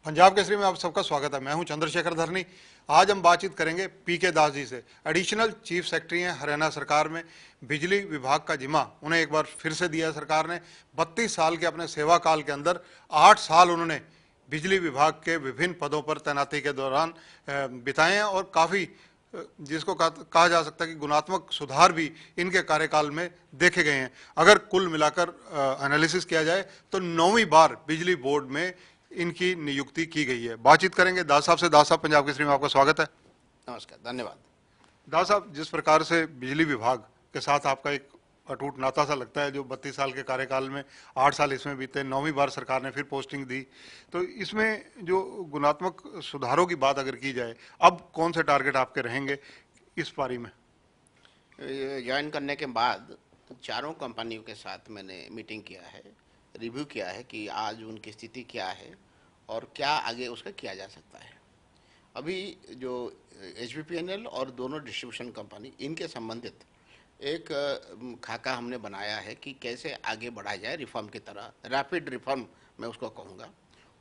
पंजाब केसरी में आप सबका स्वागत है। मैं हूं चंद्रशेखर धरनी। आज हम बातचीत करेंगे पीके दास जी से। एडिशनल चीफ सेक्रेटरी हैं हरियाणा सरकार में। बिजली विभाग का जिम्मा उन्हें एक बार फिर से दिया सरकार ने। 32 साल के अपने सेवा काल के अंदर 8 साल उन्होंने बिजली विभाग के विभिन्न पदों पर तैनाती के दौरान बिताए हैं और काफ़ी जिसको कहा जा सकता है कि गुणात्मक सुधार भी इनके कार्यकाल में देखे गए हैं। अगर कुल मिलाकर एनालिसिस किया जाए तो 9वीं बार बिजली बोर्ड में इनकी नियुक्ति की गई है। बातचीत करेंगे दास साहब से। दास साहब, पंजाब केसरी में आपका स्वागत है। नमस्कार, धन्यवाद। दास साहब, जिस प्रकार से बिजली विभाग के साथ आपका एक अटूट नाता सा लगता है, जो 32 साल के कार्यकाल में 8 साल इसमें बीते, 9वीं बार सरकार ने फिर पोस्टिंग दी, तो इसमें जो गुणात्मक सुधारों की बात अगर की जाए, अब कौन से टारगेट आपके रहेंगे इस पारी में? ज्वाइन करने के बाद चारों कंपनियों के साथ मैंने मीटिंग किया है, रिव्यू किया है कि आज उनकी स्थिति क्या है और क्या आगे उसका किया जा सकता है। अभी जो HBPNL और दोनों डिस्ट्रीब्यूशन कंपनी इनके संबंधित एक खाका हमने बनाया है कि कैसे आगे बढ़ाया जाए रिफॉर्म की तरह, रैपिड रिफॉर्म मैं उसको कहूँगा।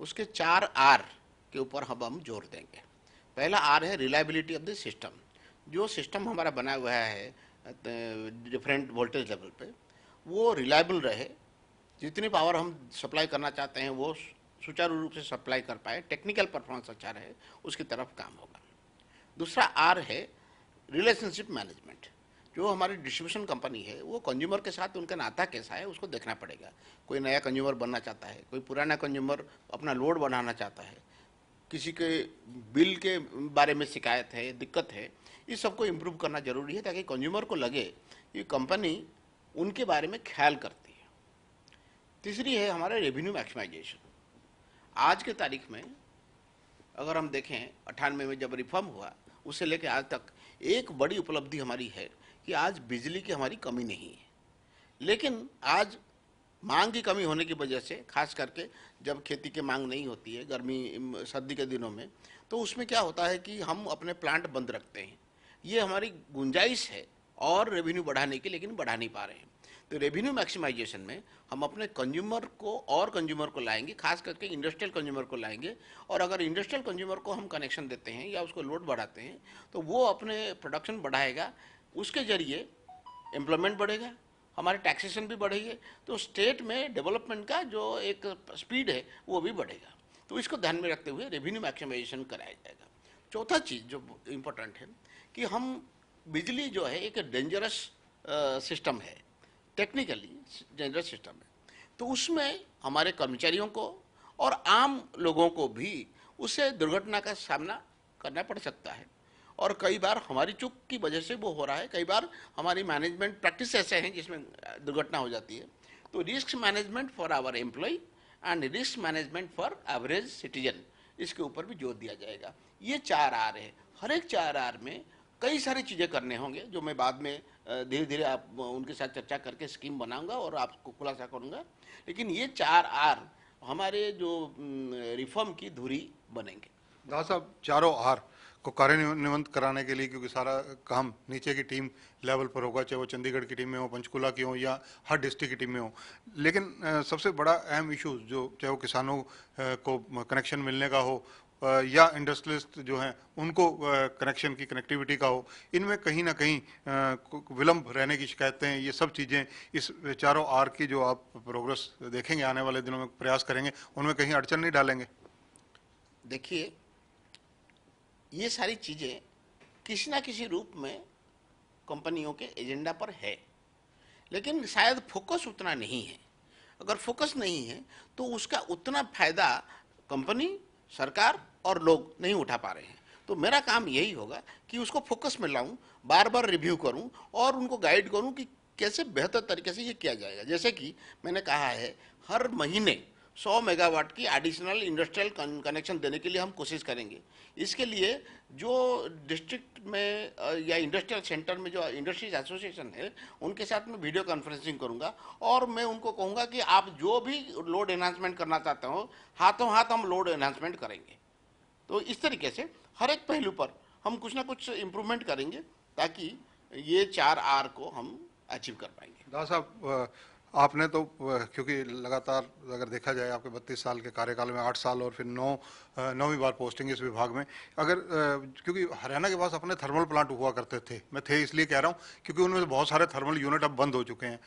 उसके 4 आर के ऊपर हम जोर देंगे। पहला आर है रिलायबिलिटी ऑफ द सिस्टम। जो सिस्टम हमारा बना हुआ है डिफरेंट वोल्टेज लेवल पे, वो रिलायबल रहे, जितनी पावर हम सप्लाई करना चाहते हैं वो सुचारू रूप से सप्लाई कर पाए, टेक्निकल परफॉर्मेंस अच्छा रहे, उसकी तरफ काम होगा। दूसरा आर है रिलेशनशिप मैनेजमेंट। जो हमारी डिस्ट्रीब्यूशन कंपनी है वो कंज्यूमर के साथ उनका नाता कैसा है उसको देखना पड़ेगा। कोई नया कंज्यूमर बनना चाहता है, कोई पुराना कंज्यूमर अपना लोड बढ़ाना चाहता है, किसी के बिल के बारे में शिकायत है, दिक्कत है, इस सबको इम्प्रूव करना जरूरी है ताकि कंज्यूमर को लगे कि कंपनी उनके बारे में ख्याल करती है। तीसरी है हमारा रेवेन्यू मैक्सिमाइजेशन। आज के तारीख में अगर हम देखें 98 में जब रिफॉर्म हुआ उससे लेकर आज तक एक बड़ी उपलब्धि हमारी है कि आज बिजली की हमारी कमी नहीं है। लेकिन आज मांग की कमी होने की वजह से, खास करके जब खेती की मांग नहीं होती है गर्मी सर्दी के दिनों में, तो उसमें क्या होता है कि हम अपने प्लांट बंद रखते हैं। ये हमारी गुंजाइश है और रेवेन्यू बढ़ाने की, लेकिन बढ़ा नहीं पा रहे हैं। तो रेवेन्यू मैक्सिमाइजेशन में हम अपने कंज्यूमर को और कंज्यूमर को लाएंगे, खास करके इंडस्ट्रियल कंज्यूमर को लाएंगे। और अगर इंडस्ट्रियल कंज्यूमर को हम कनेक्शन देते हैं या उसको लोड बढ़ाते हैं तो वो अपने प्रोडक्शन बढ़ाएगा, उसके जरिए एम्प्लॉयमेंट बढ़ेगा, हमारे टैक्सेशन भी बढ़ेगी, तो स्टेट में डेवलपमेंट का जो एक स्पीड है वो भी बढ़ेगा। तो इसको ध्यान में रखते हुए रेवेन्यू मैक्सिमाइजेशन कराया जाएगा। चौथा चीज़ जो इम्पोर्टेंट है कि हम बिजली जो है एक डेंजरस सिस्टम है, टेक्निकली डेंजरस सिस्टम है, तो उसमें हमारे कर्मचारियों को और आम लोगों को भी उससे दुर्घटना का सामना करना पड़ सकता है। और कई बार हमारी चूक की वजह से वो हो रहा है, कई बार हमारी मैनेजमेंट प्रैक्टिस ऐसे हैं जिसमें दुर्घटना हो जाती है। तो risk management for our employ and risk management for average citizen, इसके ऊपर भी जोर दिया जाएगा। ये 4 आर है। हर एक 4 आर में कई सारी चीज़ें करने होंगे जो मैं बाद में धीरे धीरे आप उनके साथ चर्चा करके स्कीम बनाऊंगा और आपको खुलासा करूंगा। लेकिन ये 4 आर हमारे जो रिफॉर्म की धुरी बनेंगे। दास साहब, चारों आर को कार्यान्वित कराने के लिए, क्योंकि सारा काम नीचे की टीम लेवल पर होगा, चाहे वो चंडीगढ़ की टीम में हो, पंचकुला की हो या हर डिस्ट्रिक्ट की टीम में हो, लेकिन सबसे बड़ा अहम इशू जो चाहे वो किसानों को कनेक्शन मिलने का हो या इंडस्ट्रियलिस्ट जो हैं उनको कनेक्शन की कनेक्टिविटी का हो, इनमें कहीं ना कहीं विलंब रहने की शिकायतें, ये सब चीज़ें इस चारों आर की जो आप प्रोग्रेस देखेंगे आने वाले दिनों में, प्रयास करेंगे, उनमें कहीं अड़चन नहीं डालेंगे? देखिए, ये सारी चीज़ें किसी ना किसी रूप में कंपनियों के एजेंडा पर है, लेकिन शायद फोकस उतना नहीं है। अगर फोकस नहीं है तो उसका उतना फायदा कंपनी, सरकार और लोग नहीं उठा पा रहे हैं। तो मेरा काम यही होगा कि उसको फोकस में लाऊं, बार बार रिव्यू करूं और उनको गाइड करूं कि कैसे बेहतर तरीके से ये किया जाएगा। जैसे कि मैंने कहा है, हर महीने 100 मेगावाट की एडिशनल इंडस्ट्रियल कनेक्शन देने के लिए हम कोशिश करेंगे। इसके लिए जो डिस्ट्रिक्ट में या इंडस्ट्रियल सेंटर में जो इंडस्ट्रीज एसोसिएशन है उनके साथ मैं वीडियो कॉन्फ्रेंसिंग करूंगा और मैं उनको कहूंगा कि आप जो भी लोड एनहांसमेंट करना चाहते हो, हाथों हाथ हम लोड एनहांसमेंट करेंगे। तो इस तरीके से हर एक पहलू पर हम कुछ ना कुछ इम्प्रूवमेंट करेंगे ताकि ये 4 आर को हम अचीव कर पाएंगे। दास साहब, आपने तो क्योंकि लगातार अगर देखा जाए आपके 32 साल के कार्यकाल में 8 साल और फिर 9वीं बार पोस्टिंग इस विभाग में, अगर क्योंकि हरियाणा के पास अपने थर्मल प्लांट हुआ करते थे, मैं थे इसलिए कह रहा हूँ क्योंकि उनमें से बहुत सारे थर्मल यूनिट अब बंद हो चुके हैं।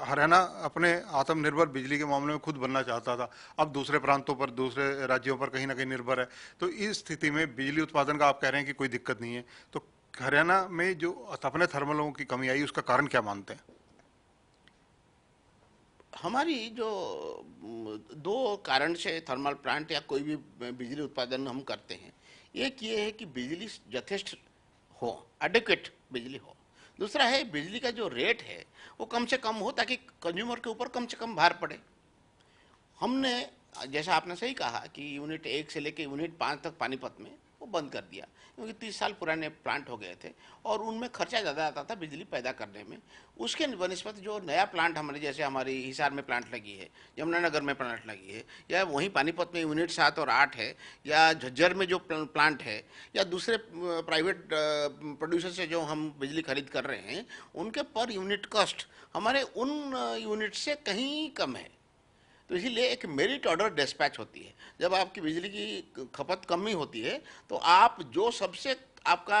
हरियाणा अपने आत्मनिर्भर बिजली के मामले में खुद बनना चाहता था, अब दूसरे प्रांतों पर, दूसरे राज्यों पर कहीं ना कहीं निर्भर है। तो इस स्थिति में बिजली उत्पादन का आप कह रहे हैं कि कोई दिक्कत नहीं है, तो हरियाणा में जो अपने थर्मलों की कमी आई उसका कारण क्या मानते हैं? हमारी जो दो कारण से थर्मल प्लांट या कोई भी बिजली उत्पादन हम करते हैं, एक ये है कि बिजली यथेष्ट हो, एडिक्वेट बिजली हो। दूसरा है बिजली का जो रेट है वो कम से कम हो, ताकि कंज्यूमर के ऊपर कम से कम भार पड़े। हमने, जैसा आपने सही कहा कि यूनिट 1 से लेकर यूनिट 5 तक पानीपत में वो बंद कर दिया, क्योंकि 30 साल पुराने प्लांट हो गए थे और उनमें खर्चा ज़्यादा आता था बिजली पैदा करने में। उसके बनस्पत जो नया प्लांट हमारे, जैसे हमारी हिसार में प्लांट लगी है, यमुनानगर में प्लांट लगी है, या वहीं पानीपत में यूनिट 7 और 8 है, या झज्जर में जो प्लांट है, या दूसरे प्राइवेट प्रोड्यूसर से जो हम बिजली खरीद कर रहे हैं, उनके पर यूनिट कॉस्ट हमारे उन यूनिट से कहीं कम है। तो इसीलिए एक मेरिट ऑर्डर डिस्पैच होती है। जब आपकी बिजली की खपत कम ही होती है तो आप जो सबसे आपका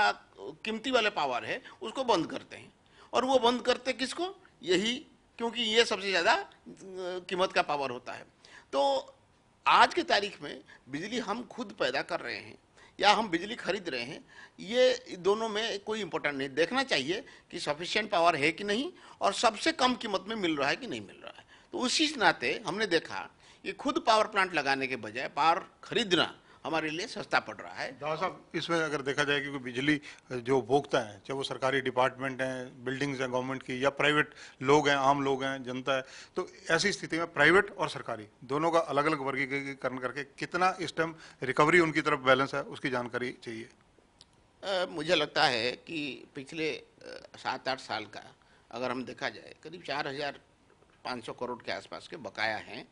कीमती वाले पावर है उसको बंद करते हैं। और वो बंद करते किसको? यही, क्योंकि ये सबसे ज़्यादा कीमत का पावर होता है। तो आज की तारीख में बिजली हम खुद पैदा कर रहे हैं या हम बिजली खरीद रहे हैं, ये दोनों में कोई इंपॉर्टेंट नहीं। देखना चाहिए कि सफिशिएंट पावर है कि नहीं और सबसे कम कीमत में मिल रहा है कि नहीं मिल रहा है। तो उसी नाते हमने देखा कि खुद पावर प्लांट लगाने के बजाय पावर खरीदना हमारे लिए सस्ता पड़ रहा है। दादा साहब, इसमें अगर देखा जाए कि बिजली जो उपभोक्ता हैं, चाहे वो सरकारी डिपार्टमेंट हैं, बिल्डिंग्स हैं गवर्नमेंट की, या प्राइवेट लोग हैं, आम लोग हैं, जनता है, तो ऐसी स्थिति में प्राइवेट और सरकारी दोनों का अलग अलग वर्गीकरण करके कितना इस टाइम रिकवरी उनकी तरफ बैलेंस है उसकी जानकारी चाहिए। मुझे लगता है कि पिछले 7-8 साल का अगर हम देखा जाए, करीब 4,500 करोड़ के आसपास के बकाया हैं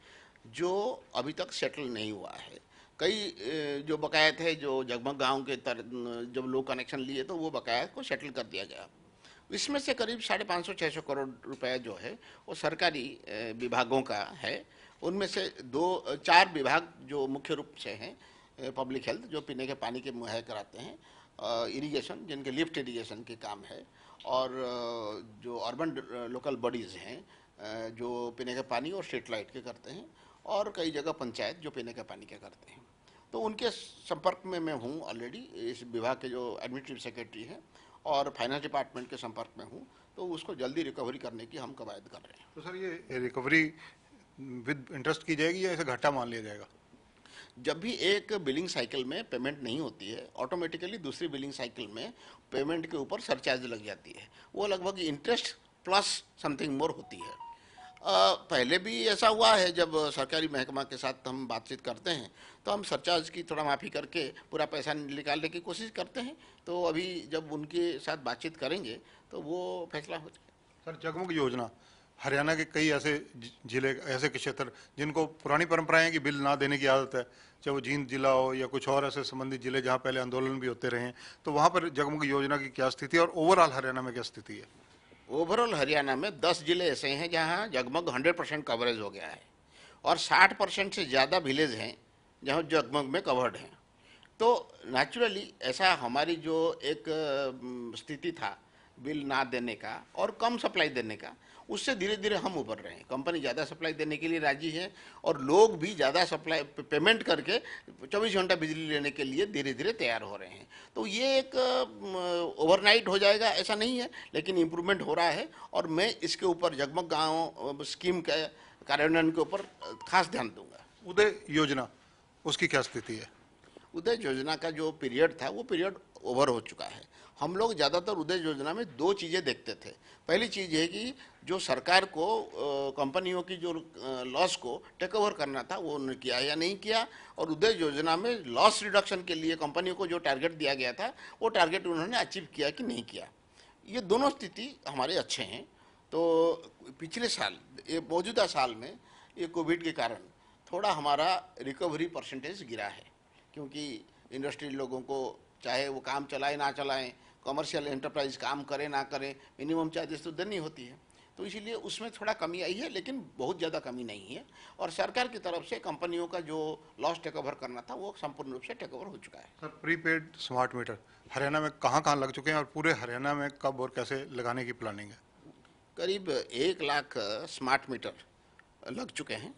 जो अभी तक सेटल नहीं हुआ है। कई जो बकाया थे, जो जगमग गांव के जब लोग कनेक्शन लिए तो वो बकाया को सेटल कर दिया गया। इसमें से करीब 550-600 करोड़ रुपया जो है वो सरकारी विभागों का है। उनमें से 2-4 विभाग जो मुख्य रूप से हैं, पब्लिक हेल्थ जो पीने के पानी के मुहैया कराते हैं, इरिगेशन जिनके लिफ्ट इरिगेशन के काम है, और जो अर्बन लोकल बॉडीज़ हैं जो पीने के पानी और स्ट्रीट लाइट के करते हैं, और कई जगह पंचायत जो पीने के पानी के करते हैं। तो उनके संपर्क में मैं हूँ ऑलरेडी, इस विभाग के जो एडमिनिस्ट्रेटिव सेक्रेटरी हैं, और फाइनेंस डिपार्टमेंट के संपर्क में हूँ। तो उसको जल्दी रिकवरी करने की हम कवायद कर रहे हैं। तो सर, ये रिकवरी विद इंटरेस्ट की जाएगी या ऐसे घाटा मान लिया जाएगा? जब भी एक बिलिंग साइकिल में पेमेंट नहीं होती है, ऑटोमेटिकली दूसरी बिलिंग साइकिल में पेमेंट के ऊपर सरचार्ज लग जाती है। वो लगभग इंटरेस्ट प्लस समथिंग मोर होती है। पहले भी ऐसा हुआ है, जब सरकारी महकमा के साथ हम बातचीत करते हैं तो हम सरचार्ज की थोड़ा माफ़ी करके पूरा पैसा निकालने की कोशिश करते हैं। तो अभी जब उनके साथ बातचीत करेंगे तो वो फैसला हो जाएगा। सर, जगमग योजना, हरियाणा के कई ऐसे जिले, ऐसे क्षेत्र जिनको पुरानी परंपराएं हैं कि बिल ना देने की आदत है, चाहे वो जींद जिला हो या कुछ और ऐसे संबंधित जिले जहाँ पहले आंदोलन भी होते रहे हैं, तो वहाँ पर जगमग योजना की क्या स्थिति है और ओवरऑल हरियाणा में क्या स्थिति है? ओवरऑल हरियाणा में 10 जिले ऐसे हैं जहाँ जगमग 100% कवरेज हो गया है, और 60% से ज़्यादा विलेज हैं जहाँ जगमग में कवर्ड हैं। तो नेचुरली ऐसा हमारी जो एक स्थिति था बिल ना देने का और कम सप्लाई देने का, उससे धीरे धीरे हम उभर रहे हैं। कंपनी ज़्यादा सप्लाई देने के लिए राजी है और लोग भी ज़्यादा सप्लाई पेमेंट करके 24 घंटा बिजली लेने के लिए धीरे धीरे तैयार हो रहे हैं। तो ये एक ओवरनाइट हो जाएगा ऐसा नहीं है, लेकिन इम्प्रूवमेंट हो रहा है। और मैं इसके ऊपर जगमग गाँव स्कीम के कार्यान्वयन के ऊपर खास ध्यान दूंगा। उदय योजना, उसकी क्या स्थिति है? उदय योजना का जो पीरियड था वो पीरियड ओवर हो चुका है। हम लोग ज़्यादातर उदय योजना में 2 चीज़ें देखते थे। पहली चीज़ है कि जो सरकार को कंपनियों की जो लॉस को टेक ओवर करना था वो उन्होंने किया या नहीं किया, और उदय योजना में लॉस रिडक्शन के लिए कंपनियों को जो टारगेट दिया गया था वो टारगेट उन्होंने अचीव किया कि नहीं किया। ये दोनों स्थिति हमारे अच्छे हैं। तो पिछले साल, ये मौजूदा साल में ये कोविड के कारण थोड़ा हमारा रिकवरी परसेंटेज गिरा है, क्योंकि इंडस्ट्री लोगों को चाहे वो काम चलाए ना चलाएं, कमर्शियल एंटरप्राइज काम करे ना करें, मिनिमम चार्जेस तो देनी होती है। तो इसीलिए उसमें थोड़ा कमी आई है, लेकिन बहुत ज़्यादा कमी नहीं है। और सरकार की तरफ से कंपनियों का जो लॉस टेक ओवर करना था वो संपूर्ण रूप से टेक ओवर हो चुका है। Sir, prepaid smart meter Haryana में कहाँ कहाँ लग चुके हैं और पूरे हरियाणा में कब और कैसे लगाने की प्लानिंग है? करीब 1 लाख स्मार्ट मीटर लग चुके हैं।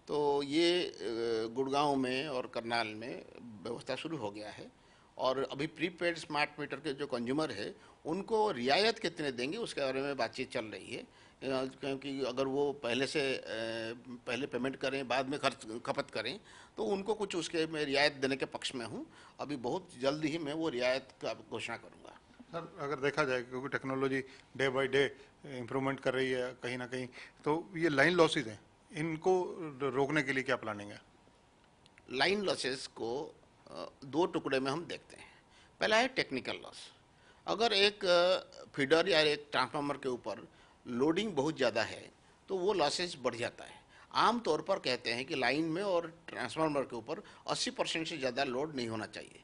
तो ये गुड़गांव में और करनाल में व्यवस्था शुरू हो गया है। और अभी प्रीपेड स्मार्ट मीटर के जो कंज्यूमर है उनको रियायत कितने देंगे उसके बारे में बातचीत चल रही है। क्योंकि अगर वो पहले पेमेंट करें बाद में खर्च खपत करें तो उनको कुछ उसके मैं रियायत देने के पक्ष में हूँ। अभी बहुत जल्द ही मैं वो रियायत का घोषणा करूँगा। सर, अगर देखा जाए क्योंकि technology day by day improvement कर रही है कहीं ना कहीं, तो ये लाइन लॉसेज हैं, इनको रोकने के लिए क्या प्लानिंग है? लाइन लॉसेस को दो टुकड़े में हम देखते हैं। पहला है टेक्निकल लॉस। अगर एक फीडर या एक ट्रांसफार्मर के ऊपर लोडिंग बहुत ज़्यादा है तो वो लॉसेस बढ़ जाता है। आम तौर पर कहते हैं कि लाइन में और ट्रांसफार्मर के ऊपर 80% से ज़्यादा लोड नहीं होना चाहिए।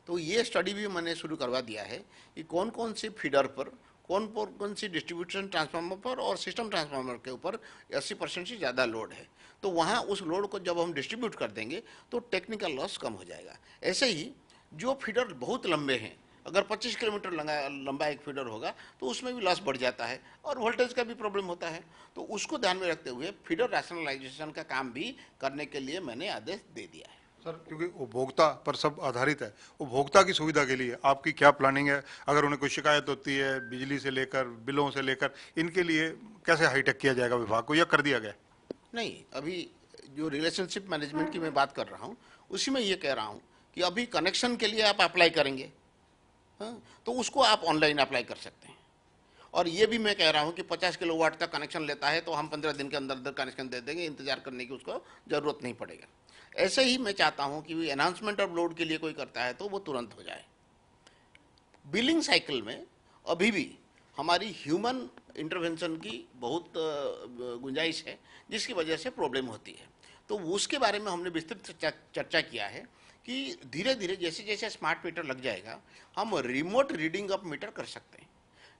तो ये स्टडी भी मैंने शुरू करवा दिया है कि कौन कौन सी फीडर पर, कौन सी डिस्ट्रीब्यूशन ट्रांसफार्मर पर और सिस्टम ट्रांसफार्मर के ऊपर 80% से ज़्यादा लोड है। तो वहाँ उस लोड को जब हम डिस्ट्रीब्यूट कर देंगे तो टेक्निकल लॉस कम हो जाएगा। ऐसे ही जो फीडर बहुत लंबे हैं, अगर 25 किलोमीटर लंबा एक फीडर होगा तो उसमें भी लॉस बढ़ जाता है और वोल्टेज का भी प्रॉब्लम होता है। तो उसको ध्यान में रखते हुए फीडर रैशनलाइजेशन का काम भी करने के लिए मैंने आदेश दे दिया है। सर, क्योंकि उपभोक्ता पर सब आधारित है, उपभोक्ता की सुविधा के लिए आपकी क्या प्लानिंग है? अगर उन्हें कोई शिकायत होती है बिजली से लेकर बिलों से लेकर, इनके लिए कैसे हाईटेक किया जाएगा विभाग को, या कर दिया गया? नहीं, अभी जो रिलेशनशिप मैनेजमेंट की मैं बात कर रहा हूँ उसी में ये कह रहा हूँ कि अभी कनेक्शन के लिए आप अप्लाई करेंगे, हाँ, तो उसको आप ऑनलाइन अप्लाई कर सकते हैं। और ये भी मैं कह रहा हूँ कि 50 किलोवाट का कनेक्शन लेता है तो हम 15 दिन के अंदर अंदर कनेक्शन दे देंगे, इंतजार करने की उसको ज़रूरत नहीं पड़ेगा। ऐसे ही मैं चाहता हूँ कि एनहांसमेंट ऑफ लोड के लिए कोई करता है तो वो तुरंत हो जाए। बिलिंग साइकिल में अभी भी हमारी ह्यूमन इंटरवेंशन की बहुत गुंजाइश है जिसकी वजह से प्रॉब्लम होती है। तो उसके बारे में हमने विस्तृत चर्चा किया है कि धीरे धीरे जैसे जैसे स्मार्ट मीटर लग जाएगा हम रिमोट रीडिंग ऑफ मीटर कर सकते हैं।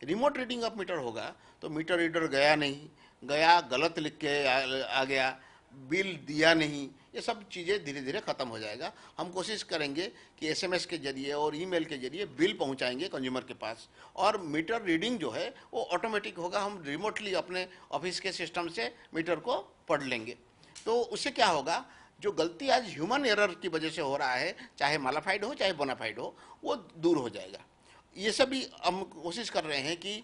रिमोट रीडिंग ऑफ मीटर होगा तो मीटर रीडर गया नहीं, गया गलत लिख के आ गया, बिल दिया नहीं, ये सब चीज़ें धीरे धीरे ख़त्म हो जाएगा। हम कोशिश करेंगे कि एसएमएस के जरिए और ईमेल के जरिए बिल पहुंचाएंगे कंज्यूमर के पास और मीटर रीडिंग जो है वो ऑटोमेटिक होगा। हम रिमोटली अपने ऑफिस के सिस्टम से मीटर को पढ़ लेंगे। तो उससे क्या होगा, जो गलती आज ह्यूमन एरर की वजह से हो रहा है, चाहे मालाफाइड हो चाहे बोनाफाइड हो, वो दूर हो जाएगा। ये सभी हम कोशिश कर रहे हैं कि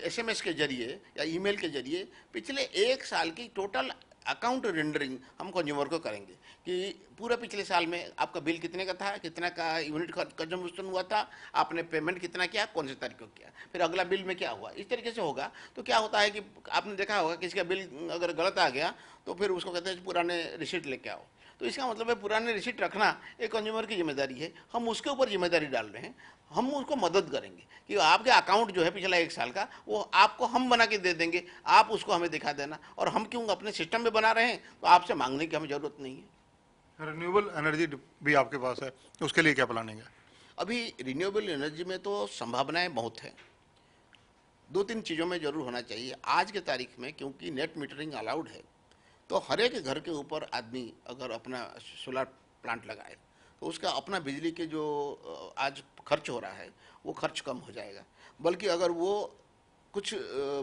एसएमएस के जरिए या ईमेल के जरिए पिछले 1 साल की टोटल अकाउंट रेंडरिंग हम कंज्यूमर को करेंगे कि पूरे पिछले साल में आपका बिल कितने का था, कितना का यूनिट कंजम्पशन हुआ था, आपने पेमेंट कितना किया, कौन से तारीख को किया, फिर अगला बिल में क्या हुआ। इस तरीके से होगा तो क्या होता है कि आपने देखा होगा किसी का बिल अगर गलत आ गया तो फिर उसको कहते हैं पुराने रिसीट लेके आओ। तो इसका मतलब है पुराने रिसीट रखना एक कंज्यूमर की जिम्मेदारी है, हम उसके ऊपर जिम्मेदारी डाल रहे हैं। हम उसको मदद करेंगे कि आपके अकाउंट जो है पिछला 1 साल का वो आपको हम बना के दे देंगे, आप उसको हमें दिखा देना, और हम क्यों अपने सिस्टम में बना रहे हैं तो आपसे मांगने की हमें ज़रूरत नहीं है। रिन्यूएबल एनर्जी भी आपके पास है, उसके लिए क्या प्लानिंग है? अभी रिन्यूएबल एनर्जी में तो संभावनाएं बहुत हैं। 2-3 चीज़ों में ज़रूर होना चाहिए आज के तारीख में, क्योंकि नेट मीटरिंग अलाउड है। तो हर एक घर के ऊपर आदमी अगर अपना सोलर प्लांट लगाए तो उसका अपना बिजली के जो आज खर्च हो रहा है वो खर्च कम हो जाएगा। बल्कि अगर वो कुछ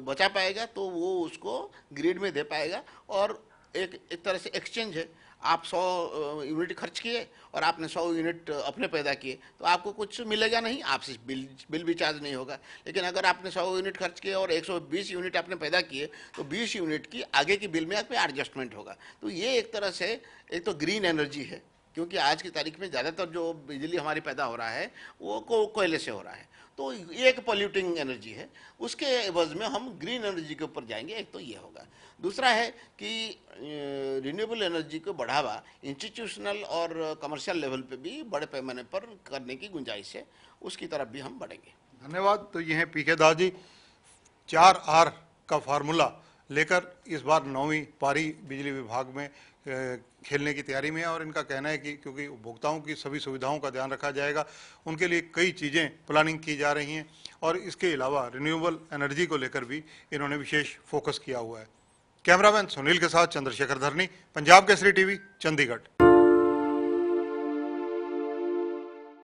बचा पाएगा तो वो उसको ग्रिड में दे पाएगा। और एक तरह से एक्सचेंज है, आप 100 यूनिट खर्च किए और आपने 100 यूनिट अपने पैदा किए तो आपको कुछ मिलेगा नहीं, आपसे बिल भी चार्ज नहीं होगा। लेकिन अगर आपने 100 यूनिट खर्च किए और 120 यूनिट आपने पैदा किए तो 20 यूनिट की आगे की बिल में आप एडजस्टमेंट होगा। तो ये एक तरह से एक तो ग्रीन एनर्जी है, क्योंकि आज की तारीख में ज़्यादातर जो बिजली हमारी पैदा हो रहा है वो कोयले से हो रहा है। तो ये एक पॉल्यूटिंग एनर्जी है, उसके एवज में हम ग्रीन एनर्जी के ऊपर जाएंगे। एक तो ये होगा। दूसरा है कि रिन्यूएबल एनर्जी को बढ़ावा इंस्टीट्यूशनल और कमर्शियल लेवल पे भी बड़े पैमाने पर करने की गुंजाइश है, उसकी तरफ भी हम बढ़ेंगे। धन्यवाद। तो ये हैं पीके दास जी। 4R का फार्मूला लेकर इस बार 9वीं पारी बिजली विभाग में खेलने की तैयारी में है। और इनका कहना है कि क्योंकि उपभोक्ताओं की सभी सुविधाओं का ध्यान रखा जाएगा, उनके लिए कई चीज़ें प्लानिंग की जा रही हैं और इसके अलावा रिन्यूएबल एनर्जी को लेकर भी इन्होंने विशेष फोकस किया हुआ है। कैमरामैन सुनील के साथ चंद्रशेखर धरनी, पंजाब केसरी टीवी, चंडीगढ़।